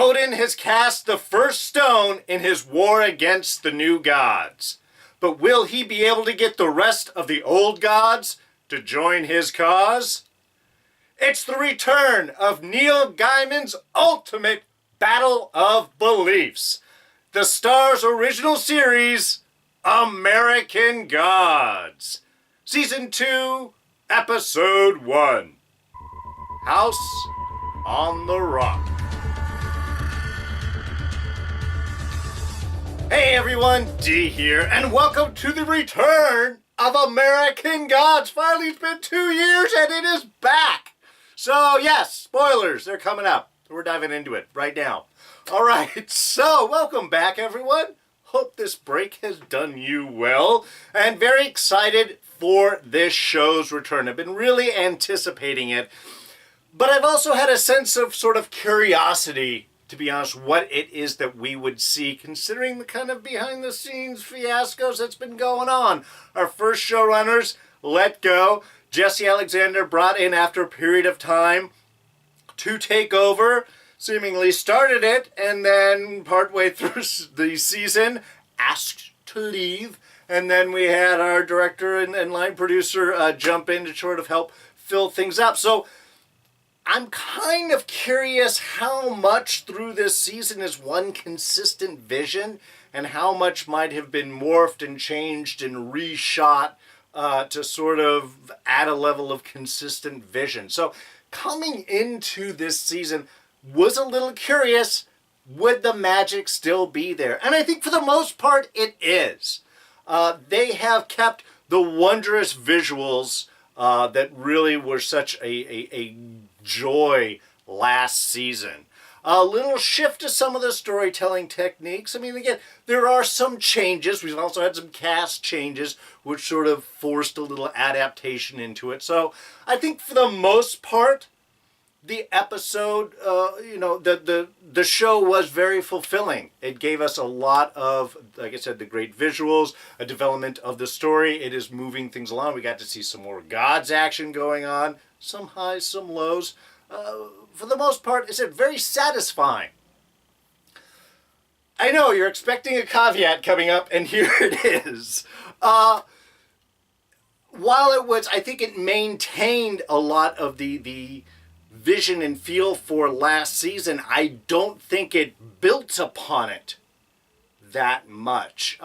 Odin has cast the first stone in his war against the new gods. But will he be able to get the rest of the old gods to join his cause? It's the return of Neil Gaiman's ultimate battle of beliefs. The Star's original series, American Gods. Season 2, Episode 1. House on the Rock. Hey everyone, D here, and welcome to the return of American Gods. Finally, it's been 2 years and it is back. So yes, spoilers, they're coming up. We're diving into it right now. All right, so welcome back everyone. Hope this break has done you well, and very excited for this show's return. I've been really anticipating it, but I've also had a sense of sort of curiosity, to be honest, what it is that we would see, considering the kind of behind-the-scenes fiascos that's been going on. Our first showrunners let go. Jesse Alexander brought in after a period of time to take over, seemingly started it, and then partway through the season asked to leave. And then we had our director and line producer jump in to sort of help fill things up. So I'm kind of curious how much through this season is one consistent vision and how much might have been morphed and changed and reshot to sort of add a level of consistent vision. So coming into this season, was a little curious, would the magic still be there? And I think for the most part it is. They have kept the wondrous visuals that really were such a joy last season. A little shift to some of the storytelling techniques. I mean, again, there are some changes. We've also had some cast changes, which sort of forced a little adaptation into it. So I think for the most part, the episode, the show was very fulfilling. It gave us a lot of, like I said, the great visuals, a development of the story. It is moving things along. We got to see some more gods action going on, some highs, some lows. For the most part, it's very satisfying. I know you're expecting a caveat coming up, and here it is. While it was, I think it maintained a lot of the vision and feel for last season, I don't think it built upon it that much.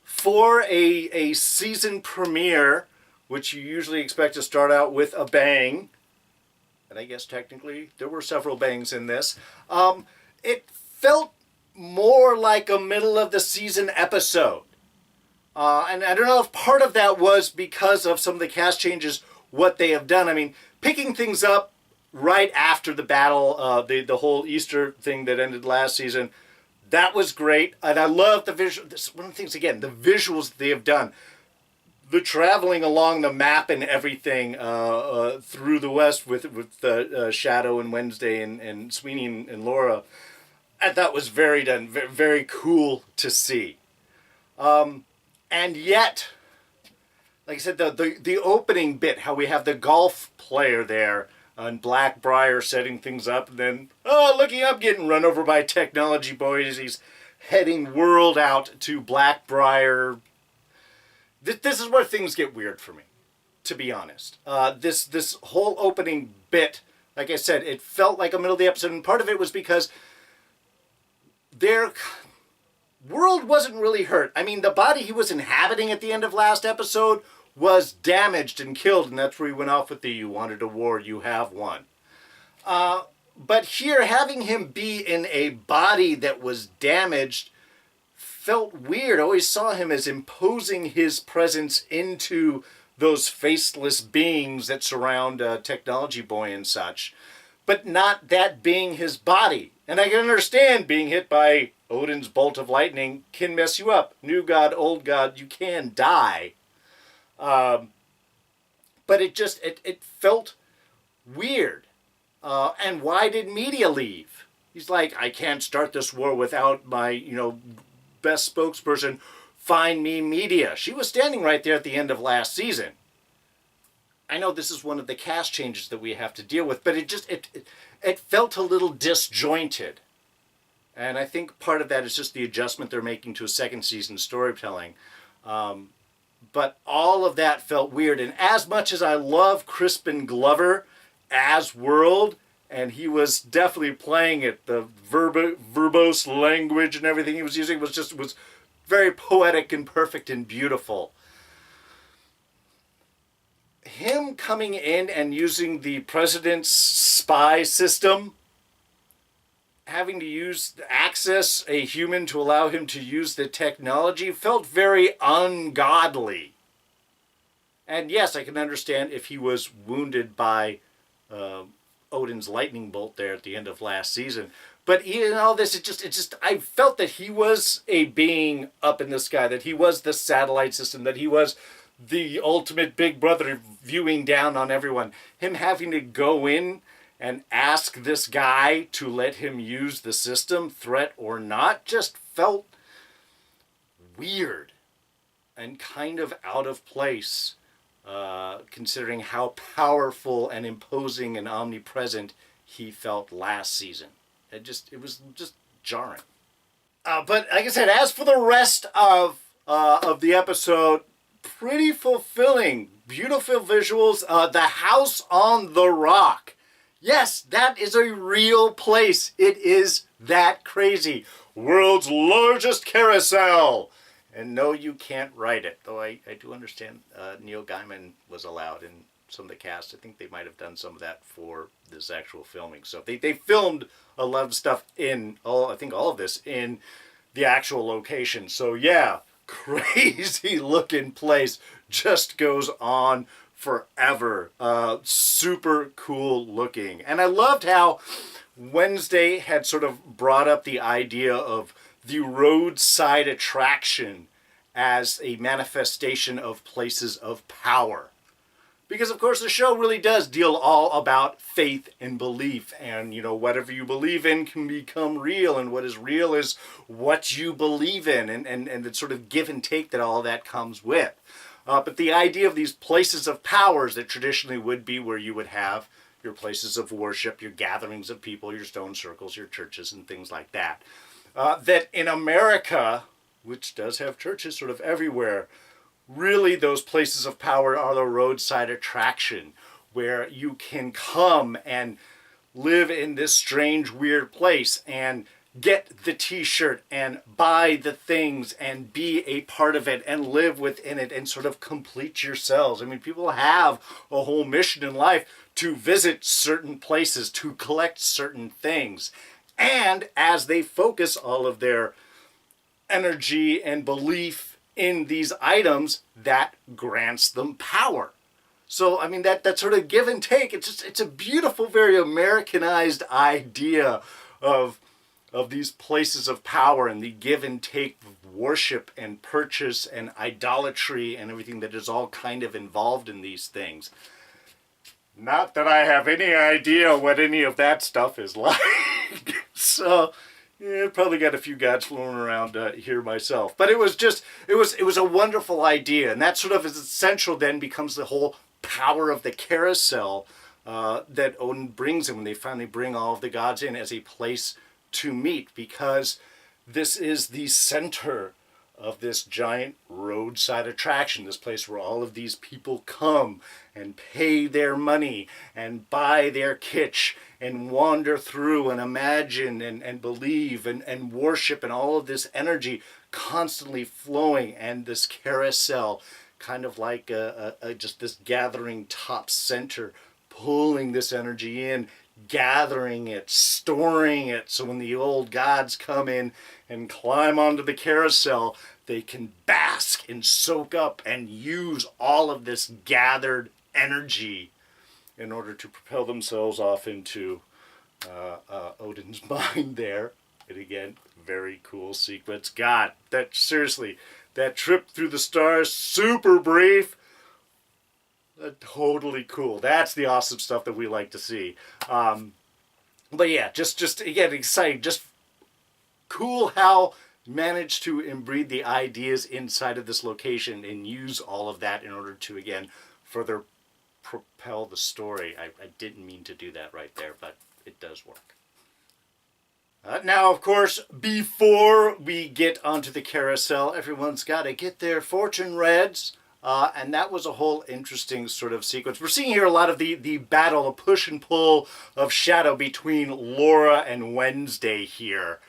For a season premiere, which you usually expect to start out with a bang, and I guess technically there were several bangs in this, it felt more like a middle of the season episode. And I don't know if part of that was because of some of the cast changes, what they have done. I mean, picking things up right after the battle, the whole Easter thing that ended last season, that was great. And I love the visual. This is one of the things, again, the visuals they have done. The traveling along the map and everything through the West with Shadow and Wednesday and Sweeney and Laura, I thought was very done, very cool to see. And yet, like I said, the opening bit, how we have the golf player there and Blackbriar setting things up, and then, looking up, getting run over by technology boys. He's heading world out to Blackbriar. This is where things get weird for me, to be honest. This whole opening bit, like I said, it felt like a middle of the episode, and part of it was because their world wasn't really hurt. I mean, the body he was inhabiting at the end of last episode was damaged and killed, and that's where he went off with the "you wanted a war, you have one." But here, having him be in a body that was damaged felt weird. I always saw him as imposing his presence into those faceless beings that surround Technology Boy and such, but not that being his body. And I can understand being hit by Odin's bolt of lightning can mess you up. New god, old god, you can die. But it felt weird. And why did media leave? He's like, I can't start this war without my, best spokesperson, find me media. She was standing right there at the end of last season. I know this is one of the cast changes that we have to deal with, but it felt a little disjointed. And I think part of that is just the adjustment they're making to a second season storytelling. But all of that felt weird. And as much as I love Crispin Glover as World, and he was definitely playing it, the verbose language and everything he was using was very poetic and perfect and beautiful. Him coming in and using the president's spy system, having to access a human to allow him to use the technology, felt very ungodly. And yes, I can understand if he was wounded by Odin's lightning bolt there at the end of last season. But in all this, I felt that he was a being up in the sky, that he was the satellite system, that he was the ultimate big brother viewing down on everyone. Him having to go in and ask this guy to let him use the system, threat or not, just felt weird and kind of out of place, considering how powerful and imposing and omnipresent he felt last season. It was just jarring. But like I said, as for the rest of the episode, pretty fulfilling, beautiful visuals. The house on the rock. Yes, that is a real place. It is that crazy. World's largest carousel. And no, you can't write it. Though I do understand Neil Gaiman was allowed in some of the cast. I think they might have done some of that for this actual filming. So they filmed a lot of stuff I think all of this in the actual location. So yeah, crazy looking place. Just goes on forever. Super cool looking. And I loved how Wednesday had sort of brought up the idea of the roadside attraction as a manifestation of places of power. Because, of course, the show really does deal all about faith and belief. And, whatever you believe in can become real. And what is real is what you believe in. And the sort of give and take that all that comes with. But the idea of these places of powers that traditionally would be where you would have your places of worship, your gatherings of people, your stone circles, your churches, and things like that. That in America, which does have churches sort of everywhere, really those places of power are the roadside attraction, where you can come and live in this strange, weird place and get the t-shirt and buy the things and be a part of it and live within it and sort of complete yourselves. I mean, people have a whole mission in life to visit certain places, to collect certain things. And as they focus all of their energy and belief in these items, that grants them power. So, I mean, that sort of give and take, it's a beautiful, very Americanized idea of these places of power and the give and take of worship and purchase and idolatry and everything that is all kind of involved in these things. Not that I have any idea what any of that stuff is like. So, yeah, probably got a few gods floating around here myself. But it was a wonderful idea. And that sort of is essential then becomes the whole power of the carousel that Odin brings in when they finally bring all of the gods in as a place to meet, because this is the center of this giant roadside attraction, this place where all of these people come and pay their money and buy their kitsch and wander through and imagine and believe and worship, and all of this energy constantly flowing, and this carousel kind of like just this gathering top center, pulling this energy in, gathering it, storing it, so when the old gods come in and climb onto the carousel, they can bask and soak up and use all of this gathered energy in order to propel themselves off into Odin's mind there. And again, very cool sequence. God, seriously, that trip through the stars, super brief, totally cool. That's the awesome stuff that we like to see. But yeah, just again, exciting. Just cool how managed to embreed the ideas inside of this location and use all of that in order to, again, further propel the story. I didn't mean to do that right there, but it does work. Now, of course, before we get onto the carousel, everyone's got to get their fortune reads. And that was a whole interesting sort of sequence. We're seeing here a lot of the battle, the push and pull of Shadow between Laura and Wednesday here,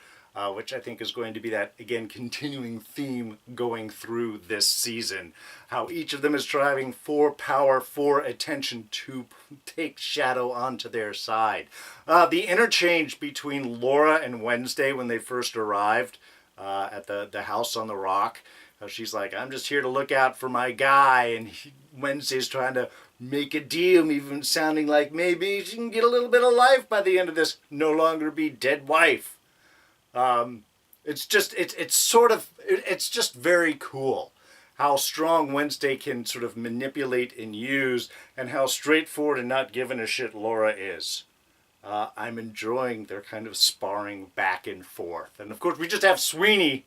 which I think is going to be that, again, continuing theme going through this season. How each of them is striving for power, for attention to take Shadow onto their side. The interchange between Laura and Wednesday when they first arrived at the house on the rock. She's like, I'm just here to look out for my guy, and Wednesday's trying to make a deal, even sounding like maybe she can get a little bit of life by the end of this, no longer be dead wife. It's just very cool how strong Wednesday can sort of manipulate and use, and how straightforward and not giving a shit Laura is. I'm enjoying their kind of sparring back and forth. And of course, we just have Sweeney,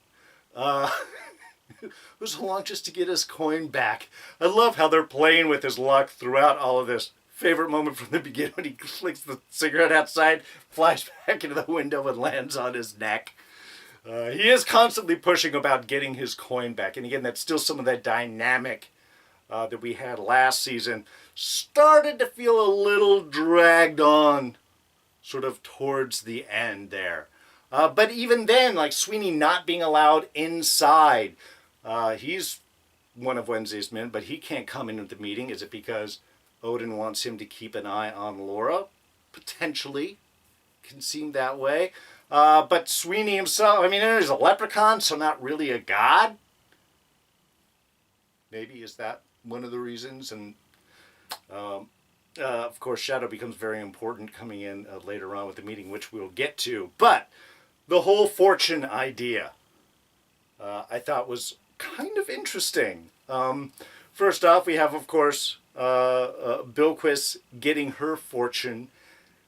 who's along just to get his coin back. I love how they're playing with his luck throughout all of this. Favorite moment from the beginning when he flicks the cigarette outside, flies back into the window and lands on his neck. He is constantly pushing about getting his coin back. And again, that's still some of that dynamic that we had last season. Started to feel a little dragged on sort of towards the end there. But even then, like Sweeney not being allowed inside, he's one of Wednesday's men, but he can't come into the meeting. Is it because Odin wants him to keep an eye on Laura? Potentially. Can seem that way. But Sweeney himself, I mean, he's a leprechaun, so not really a god. Maybe is that one of the reasons? And of course, Shadow becomes very important coming in later on with the meeting, which we'll get to. But the whole fortune idea, I thought was kind of interesting. First off, we have, of course, Bilquis getting her fortune,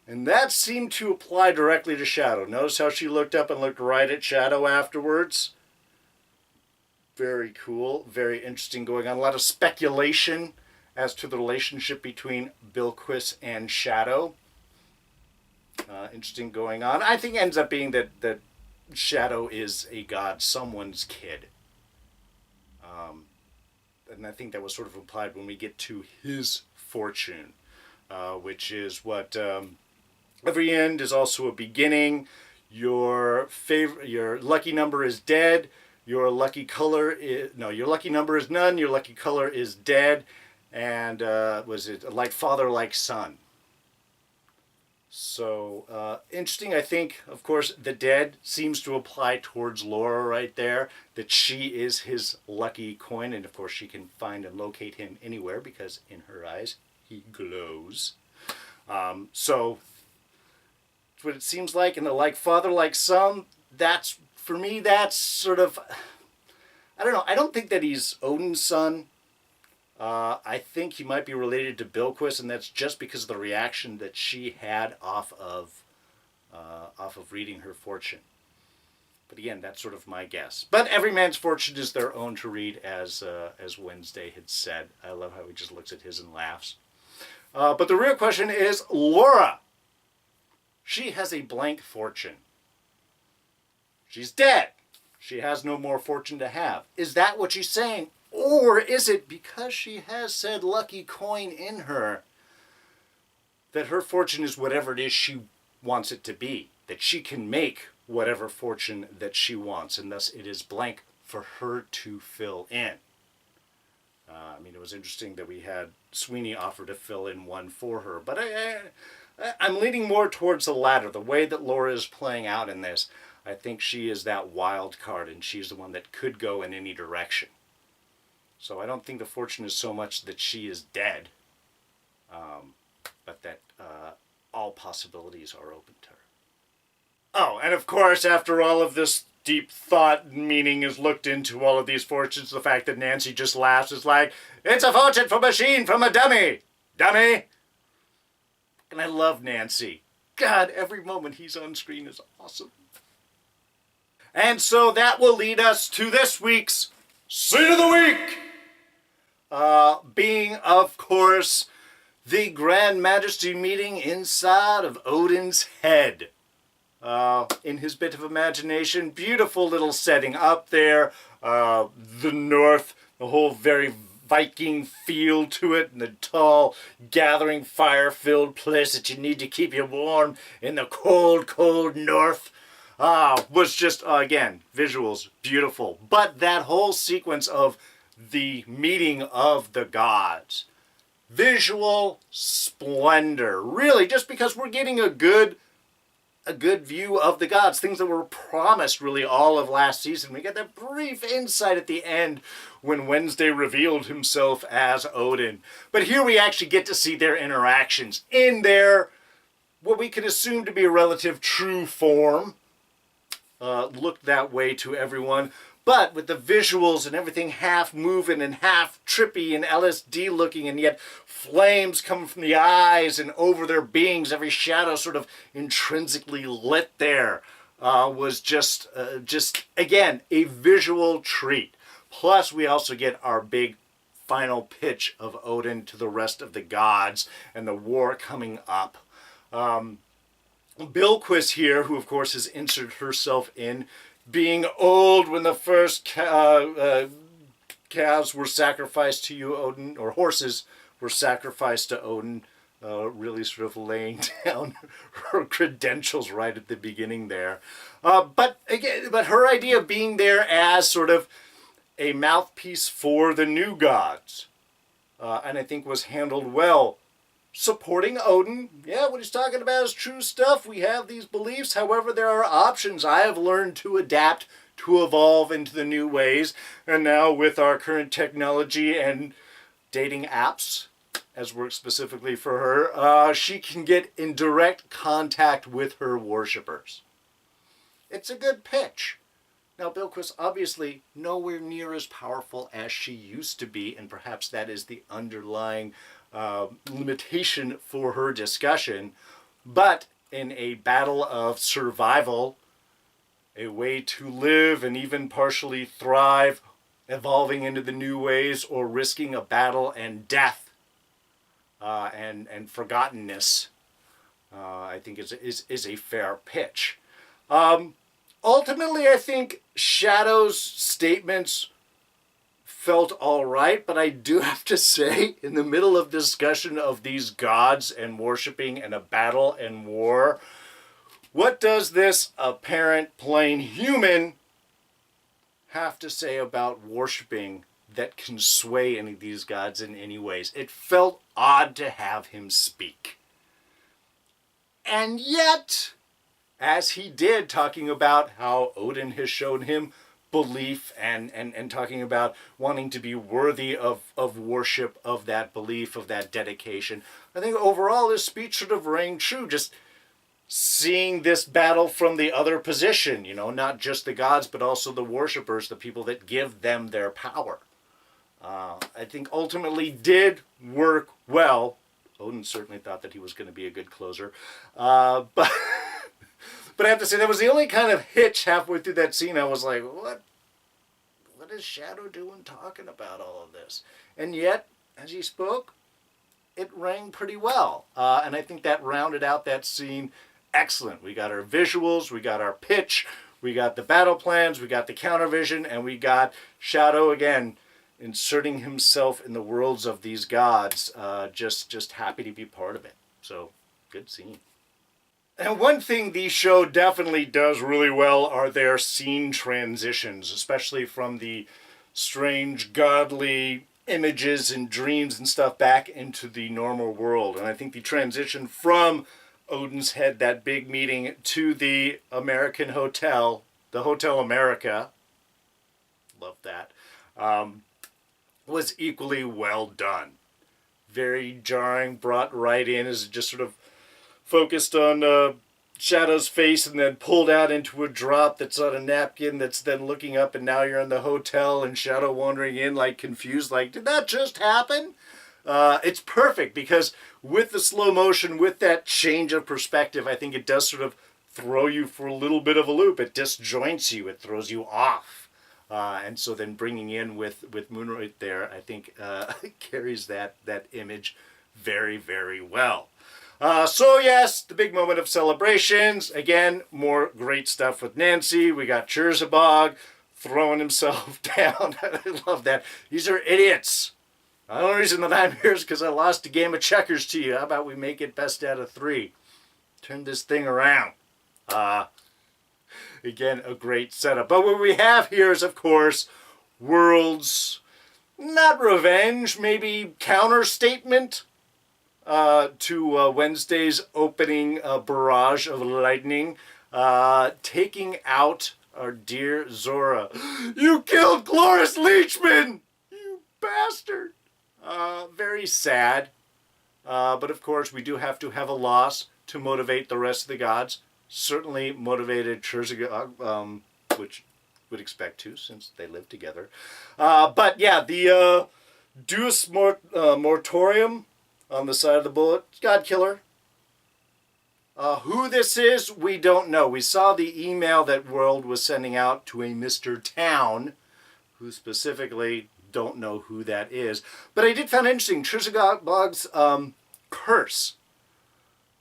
and that seemed to apply directly to Shadow. Notice how she looked up and looked right at Shadow afterwards. Very cool, very interesting going on. A lot of speculation as to the relationship between Bilquis and Shadow. Interesting going on. I think it ends up being that Shadow is a god, someone's kid. And I think that was sort of implied when we get to his fortune, which is what every end is also a beginning. Your lucky number is dead. Your lucky color is your lucky number is none. Your lucky color is dead. And was it like father, like son? So, interesting, I think, of course, the dead seems to apply towards Laura right there, that she is his lucky coin, and of course she can find and locate him anywhere, because in her eyes, he glows. So, that's what it seems like, and the like father, like son, that's, for me, that's sort of, I don't know, I don't think that he's Odin's son. I think he might be related to Bilquis, and that's just because of the reaction that she had off of reading her fortune. But again, that's sort of my guess. But every man's fortune is their own to read, as Wednesday had said. I love how he just looks at his and laughs. But the real question is Laura. She has a blank fortune. She's dead. She has no more fortune to have. Is that what she's saying? Or is it because she has said lucky coin in her that her fortune is whatever it is she wants it to be? That she can make whatever fortune that she wants, and thus it is blank for her to fill in. I mean, it was interesting that we had Sweeney offer to fill in one for her, but I'm leaning more towards the latter. The way that Laura is playing out in this, I think she is that wild card, and she's the one that could go in any direction. So I don't think the fortune is so much that she is dead, but that all possibilities are open to her. Oh, and of course, after all of this deep thought and meaning is looked into all of these fortunes, the fact that Nancy just laughs is like, it's a fortune from a machine, from a dummy! Dummy! And I love Nancy. God, every moment he's on screen is awesome. And so that will lead us to this week's Scene of the Week! Being, of course, the Grand Majesty meeting inside of Odin's head. in his bit of imagination. Beautiful little setting up there. The north, the whole very Viking feel to it, and the tall, gathering, fire-filled place that you need to keep you warm in the cold, cold north. Was just, again, visuals, beautiful. But that whole sequence of the meeting of the gods, visual splendor. Really, just because we're getting a good view of the gods, things that were promised really all of last season. We get that brief insight at the end when Wednesday revealed himself as Odin. But here we actually get to see their interactions in their, what we can assume to be a relative true form. Looked that way to everyone. But with the visuals and everything half moving and half trippy and LSD looking, and yet flames coming from the eyes and over their beings, every shadow sort of intrinsically lit there, was just again, a visual treat. Plus, we also get our big final pitch of Odin to the rest of the gods and the war coming up. Bilquis here, who of course has inserted herself in, being old when the first calves were sacrificed to you, Odin, or horses were sacrificed to Odin, really sort of laying down her credentials right at the beginning there. But her idea of being there as sort of a mouthpiece for the new gods, and I think was handled well. Supporting Odin, yeah, what he's talking about is true stuff. We have these beliefs. However, there are options. I have learned to adapt, to evolve into the new ways. And now with our current technology and dating apps, as work specifically for her, she can get in direct contact with her worshippers. It's a good pitch. Now, Bilquis obviously nowhere near as powerful as she used to be, and perhaps that is the underlying limitation for her discussion. But in a battle of survival, a way to live and even partially thrive, evolving into the new ways, or risking a battle and death and forgottenness, I think is a fair pitch. Ultimately, I think Shadow's statements felt all right, but I do have to say, in the middle of discussion of these gods and worshiping and a battle and war, what does this apparent plain human have to say about worshiping that can sway any of these gods in any ways? It felt odd to have him speak. And yet, as he did, talking about how Odin has shown him belief and talking about wanting to be worthy of worship, of that belief, of that dedication, I think overall his speech sort of rang true, just seeing this battle from the other position, not just the gods, but also the worshippers, the people that give them their power. I think ultimately did work well. Odin certainly thought that he was going to be a good closer. But I have to say, that was the only kind of hitch halfway through that scene. I was like, what is Shadow doing talking about all of this? And yet, as he spoke, it rang pretty well. And I think that rounded out that scene excellent. We got our visuals, we got our pitch, we got the battle plans, we got the countervision, and we got Shadow again inserting himself in the worlds of these gods. Just happy to be part of it. So, good scene. And one thing the show definitely does really well are their scene transitions, especially from the strange, godly images and dreams and stuff back into the normal world. And I think the transition from Odin's Head, that big meeting, to the American hotel, the Hotel America, love that, was equally well done. Very jarring, brought right in as it just sort of focused on Shadow's face and then pulled out into a drop that's on a napkin that's then looking up, and now you're in the hotel and Shadow wandering in like confused, like, did that just happen? It's perfect because with the slow motion, with that change of perspective, I think it does sort of throw you for a little bit of a loop. It disjoints you. It throws you off. And so then bringing in with Moonlight there, I think carries that image very, very well. So yes, the big moment of celebrations. Again, more great stuff with Nancy. We got Cherzabog throwing himself down. I love that. These are idiots. The only reason that I'm here is because I lost a game of checkers to you. How about we make it best out of 3? Turn this thing around. Again, a great setup. But what we have here is, of course, World's, not revenge, maybe counter-statement to Wednesday's opening barrage of lightning, taking out our dear Zora. You killed Cloris Leachman! You bastard! Very sad. But of course, we do have to have a loss to motivate the rest of the gods. Certainly motivated Cherzabog, which would expect to, since they live together. But yeah, the Deus Mortorium on the side of the bullet, God Killer. Who this is, we don't know. We saw the email that World was sending out to a Mr. Town, who specifically don't know who that is. But I did find interesting Cherzabog's curse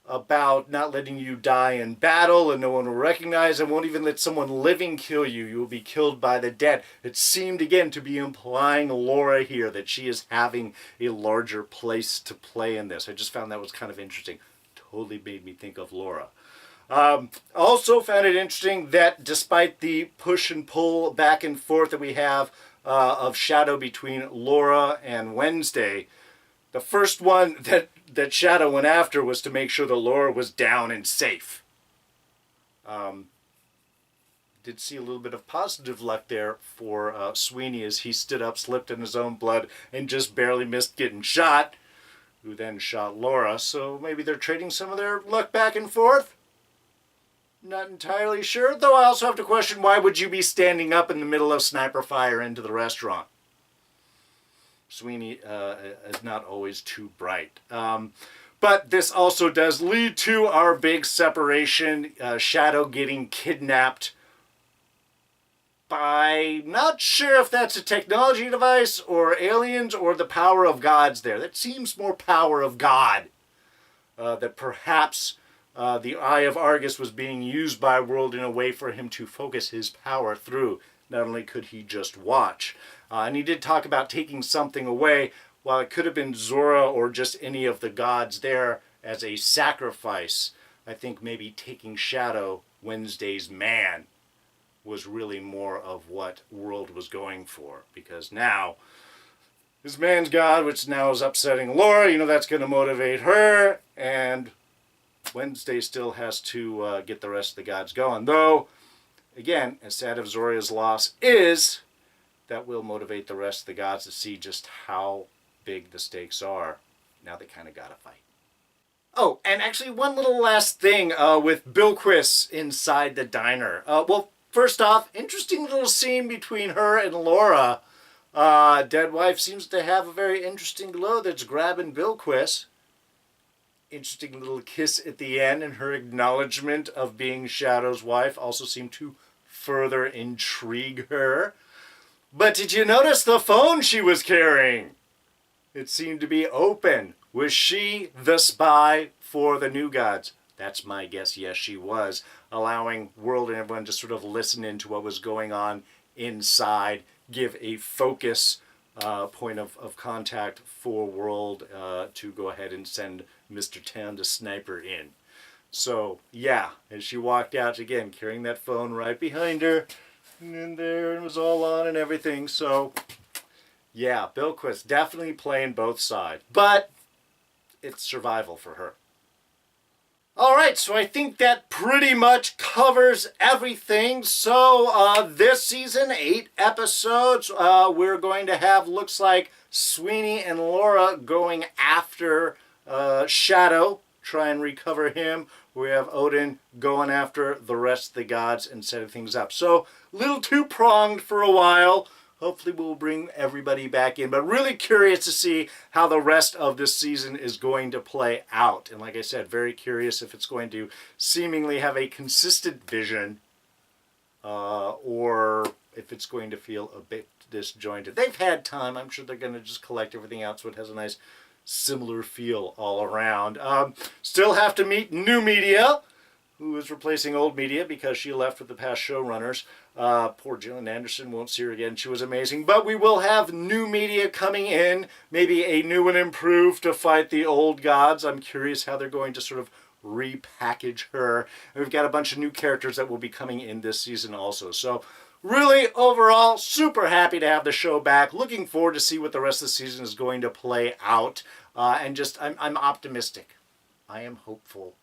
about not letting you die in battle and no one will recognize and won't even let someone living kill you. You will be killed by the dead. It seemed again to be implying Laura here, that she is having a larger place to play in this. I just found that was kind of interesting. Totally made me think of Laura. Also found it interesting that despite the push and pull back and forth that we have of shadow between Laura and Wednesday, the first one that Shadow went after was to make sure that Laura was down and safe. Did see a little bit of positive luck there for Sweeney as he stood up, slipped in his own blood, and just barely missed getting shot, who then shot Laura. So maybe they're trading some of their luck back and forth? Not entirely sure, though I also have to question, why would you be standing up in the middle of sniper fire into the restaurant? Sweeney is not always too bright. But this also does lead to our big separation, Shadow getting kidnapped by, not sure if that's a technology device or aliens or the power of gods there. That seems more power of God. That perhaps the Eye of Argus was being used by World in a way for him to focus his power through. Not only could he just watch. And he did talk about taking something away. While it could have been Zora or just any of the gods there as a sacrifice, I think maybe taking Shadow, Wednesday's man, was really more of what World was going for. Because now, his man's God, which now is upsetting Laura, you know that's going to motivate her. And Wednesday still has to get the rest of the gods going. Though, again, as sad as Zora's loss is, that will motivate the rest of the gods to see just how big the stakes are. Now they kind of got to fight. Oh, and actually one little last thing with Bilquis inside the diner. Well, first off, interesting little scene between her and Laura. Dead wife seems to have a very interesting glow that's grabbing Bilquis. Interesting little kiss at the end, and her acknowledgement of being Shadow's wife also seemed to further intrigue her. But did you notice the phone she was carrying? It seemed to be open. Was she the spy for the new gods? That's my guess. Yes, she was. Allowing World and everyone to sort of listen into what was going on inside. Give a focus point of contact for World to go ahead and send Mr. Town to sniper in. So, yeah, as she walked out, again, carrying that phone right behind her. And there it was all on and everything. So, yeah, Bilquis definitely playing both sides. But it's survival for her. Alright, so I think that pretty much covers everything. So, this season, 8 episodes, we're going to have, looks like, Sweeney and Laura going after Shadow, try and recover him. We have Odin going after the rest of the gods and setting things up. So, a little two-pronged for a while. Hopefully we'll bring everybody back in. But really curious to see how the rest of this season is going to play out. And like I said, very curious if it's going to seemingly have a consistent vision or if it's going to feel a bit disjointed. They've had time. I'm sure they're going to just collect everything out so it has a nice similar feel all around. Still have to meet new media, who is replacing old media because she left with the past showrunners. Poor Gillian Anderson, won't see her again. She was amazing. But we will have new media coming in, maybe a new and improved to fight the old gods. I'm curious how they're going to sort of repackage her. And we've got a bunch of new characters that will be coming in this season also. So really, overall, super happy to have the show back. Looking forward to see what the rest of the season is going to play out. And just, I'm optimistic. I am hopeful.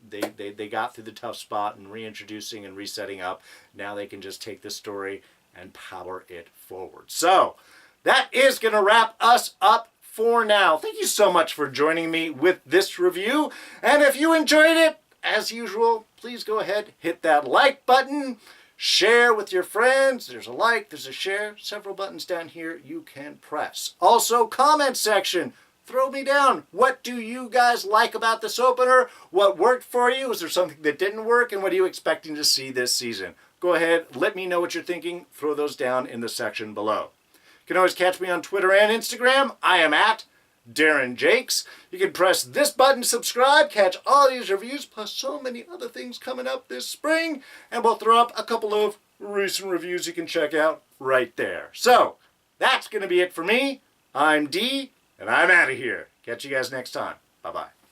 They got through the tough spot and reintroducing and resetting up. Now they can just take this story and power it forward. So that is going to wrap us up for now. Thank you so much for joining me with this review. And if you enjoyed it, as usual, please go ahead, hit that like button. Share with your friends. There's a like, there's a share, several buttons down here you can press. Also, comment section. Throw me down. What do you guys like about this opener? What worked for you? Is there something that didn't work? And what are you expecting to see this season? Go ahead, let me know what you're thinking. Throw those down in the section below. You can always catch me on Twitter and Instagram. I am at Darren Jakes. You can press this button to subscribe, catch all these reviews, plus so many other things coming up this spring. And we'll throw up a couple of recent reviews you can check out right there. So, that's going to be it for me. I'm D. And I'm out of here. Catch you guys next time. Bye-bye.